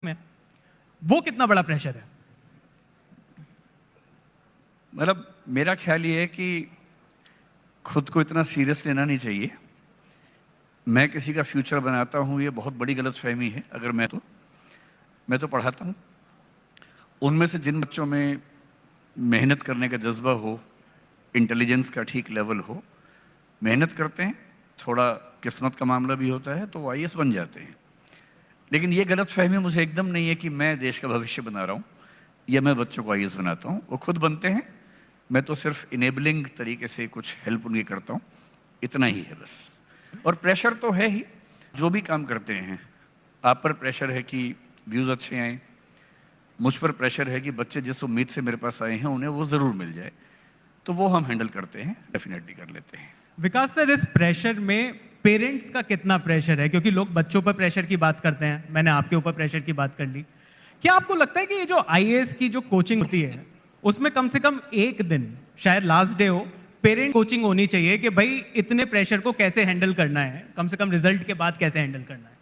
में वो कितना बड़ा प्रेशर है? मतलब मेरा ख्याल ये है कि खुद को इतना सीरियस लेना नहीं चाहिए। मैं किसी का फ्यूचर बनाता हूँ, ये बहुत बड़ी गलतफहमी है। अगर मैं तो पढ़ाता हूँ, उनमें से जिन बच्चों में मेहनत करने का जज्बा हो, इंटेलिजेंस का ठीक लेवल हो, मेहनत करते हैं, थोड़ा किस्मत का मामला भी होता है, तो वो आईएएस बन जाते हैं। लेकिन ये गलतफहमी मुझे एकदम नहीं है कि मैं देश का भविष्य बना रहा हूँ या मैं बच्चों को आईएएस बनाता हूँ। वो खुद बनते हैं, मैं तो सिर्फ इनेबलिंग तरीके से कुछ हेल्प उनकी करता हूँ, इतना ही है बस। और प्रेशर तो है ही, जो भी काम करते हैं। आप पर प्रेशर है कि व्यूज़ अच्छे आए, मुझ पर प्रेशर है कि बच्चे जिस उम्मीद से मेरे पास आए हैं उन्हें वो ज़रूर मिल जाए, तो वो हम हैंडल करते हैं, डेफिनेटली कर लेते हैं। विकास सर, इस प्रेशर में पेरेंट्स का कितना प्रेशर है? क्योंकि लोग बच्चों पर प्रेशर की बात करते हैं, मैंने आपके ऊपर प्रेशर की बात कर ली। क्या आपको लगता है कि ये जो आईएएस की जो कोचिंग होती है उसमें कम से कम एक दिन, शायद लास्ट डे हो, पेरेंट कोचिंग होनी चाहिए कि भाई इतने प्रेशर को कैसे हैंडल करना है, कम से कम रिजल्ट के बाद कैसे हैंडल करना है?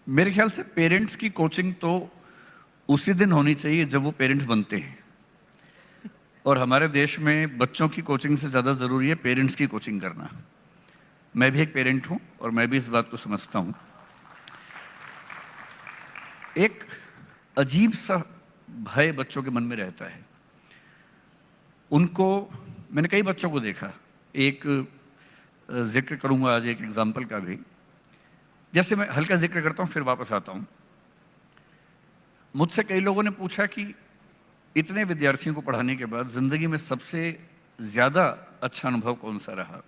मेरे ख्याल से पेरेंट्स की कोचिंग तो उसी दिन होनी चाहिए जब वो पेरेंट्स बनते हैं। और हमारे देश में बच्चों की कोचिंग से ज़्यादा ज़रूरी है पेरेंट्स की कोचिंग करना। मैं भी एक पेरेंट हूँ और मैं भी इस बात को समझता हूँ। एक अजीब सा भय बच्चों के मन में रहता है। उनको, मैंने कई बच्चों को देखा, एक जिक्र करूँगा आज एक एग्जाम्पल का भी। जैसे मैं हल्का जिक्र करता हूँ फिर वापस आता हूँ। मुझसे कई लोगों ने पूछा कि इतने विद्यार्थियों को पढ़ाने के बाद ज़िंदगी में सबसे ज़्यादा अच्छा अनुभव कौन सा रहा।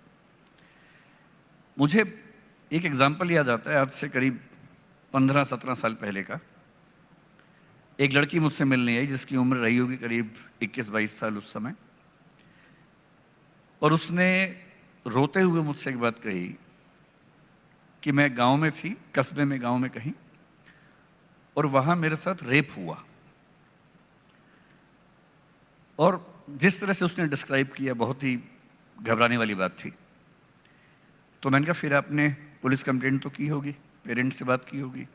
मुझे एक एग्जाम्पल याद आता है, आज से करीब 15-17 साल पहले का। एक लड़की मुझसे मिलने आई जिसकी उम्र रही होगी करीब 21-22 साल उस समय, और उसने रोते हुए मुझसे एक बात कही कि मैं गांव में थी, कस्बे में, गांव में कहीं, और वहां मेरे साथ रेप हुआ। और जिस तरह से उसने डिस्क्राइब किया, बहुत ही घबराने वाली बात थी। तो मैंने कहा फिर आपने पुलिस कंप्लेंट तो की होगी, पेरेंट्स से बात की होगी।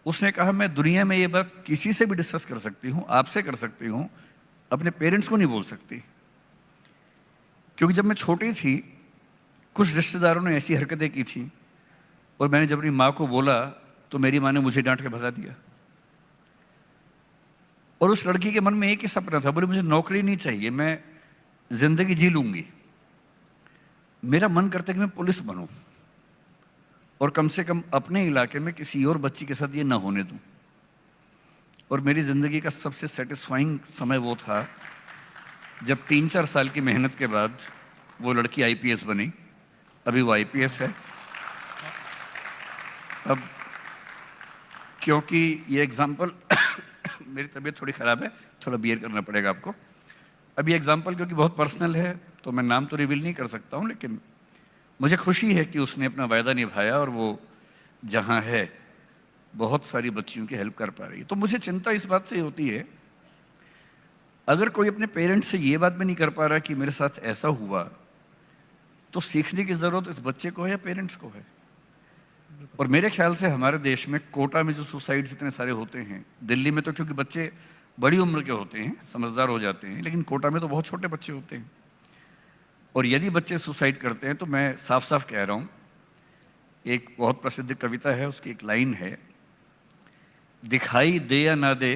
उसने कहा मैं दुनिया में ये बात किसी से भी डिस्कस कर सकती हूँ, आपसे कर सकती हूँ, अपने पेरेंट्स को नहीं बोल सकती। क्योंकि जब मैं छोटी थी कुछ रिश्तेदारों ने ऐसी हरकतें की थी, और मैंने जब अपनी माँ को बोला तो मेरी माँ ने मुझे डांट के भगा दिया। और उस लड़की के मन में एक ही सपना था, बोले मुझे नौकरी नहीं चाहिए, मैं जिंदगी जी लूंगी, मेरा मन करता है कि मैं पुलिस बनूं और कम से कम अपने इलाके में किसी और बच्ची के साथ ये ना होने दूं। और मेरी ज़िंदगी का सबसे सेटिस्फाइंग समय वो था जब 3-4 साल की मेहनत के बाद वो लड़की आईपीएस बनी। अभी वो आईपीएस है। अब क्योंकि ये एग्जाम्पल मेरी तबीयत थोड़ी ख़राब है, थोड़ा बियर करना पड़ेगा आपको। अब ये एग्जाम्पल क्योंकि बहुत पर्सनल है तो मैं नाम तो रिवील नहीं कर सकता हूँ, लेकिन मुझे खुशी है कि उसने अपना वायदा निभाया और वो जहाँ है बहुत सारी बच्चियों की हेल्प कर पा रही है। तो मुझे चिंता इस बात से होती है, अगर कोई अपने पेरेंट्स से ये बात भी नहीं कर पा रहा कि मेरे साथ ऐसा हुआ, तो सीखने की ज़रूरत इस बच्चे को है या पेरेंट्स को है। और मेरे ख्याल से हमारे देश में कोटा में जो सुसाइड्स इतने सारे होते हैं, दिल्ली में तो क्योंकि बच्चे बड़ी उम्र के होते हैं, समझदार हो जाते हैं, लेकिन कोटा में तो बहुत छोटे बच्चे होते हैं। और यदि बच्चे सुसाइड करते हैं तो मैं साफ साफ कह रहा हूँ, एक बहुत प्रसिद्ध कविता है, उसकी एक लाइन है, दिखाई दे या ना दे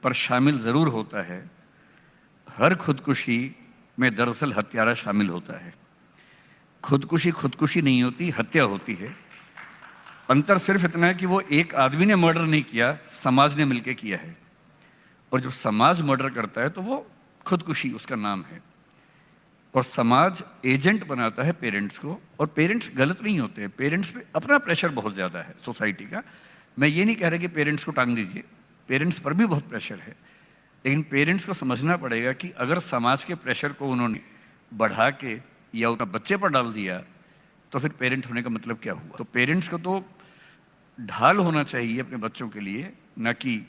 पर शामिल ज़रूर होता है, हर खुदकुशी में दरअसल हत्यारा शामिल होता है। खुदकुशी खुदकुशी नहीं होती, हत्या होती है। अंतर सिर्फ इतना है कि वो एक आदमी ने मर्डर नहीं किया, समाज ने मिलकर किया है। और जब समाज मर्डर करता है तो वो खुदकुशी उसका नाम है। और समाज एजेंट बनाता है पेरेंट्स को, और पेरेंट्स गलत नहीं होते हैं, पेरेंट्स पे अपना प्रेशर बहुत ज़्यादा है सोसाइटी का। मैं ये नहीं कह रहा कि पेरेंट्स को टांग दीजिए, पेरेंट्स पर भी बहुत प्रेशर है, लेकिन पेरेंट्स को समझना पड़ेगा कि अगर समाज के प्रेशर को उन्होंने बढ़ा के या उनका बच्चे पर डाल दिया तो फिर पेरेंट होने का मतलब क्या हुआ। तो पेरेंट्स को तो ढाल होना चाहिए अपने बच्चों के लिए, ना कि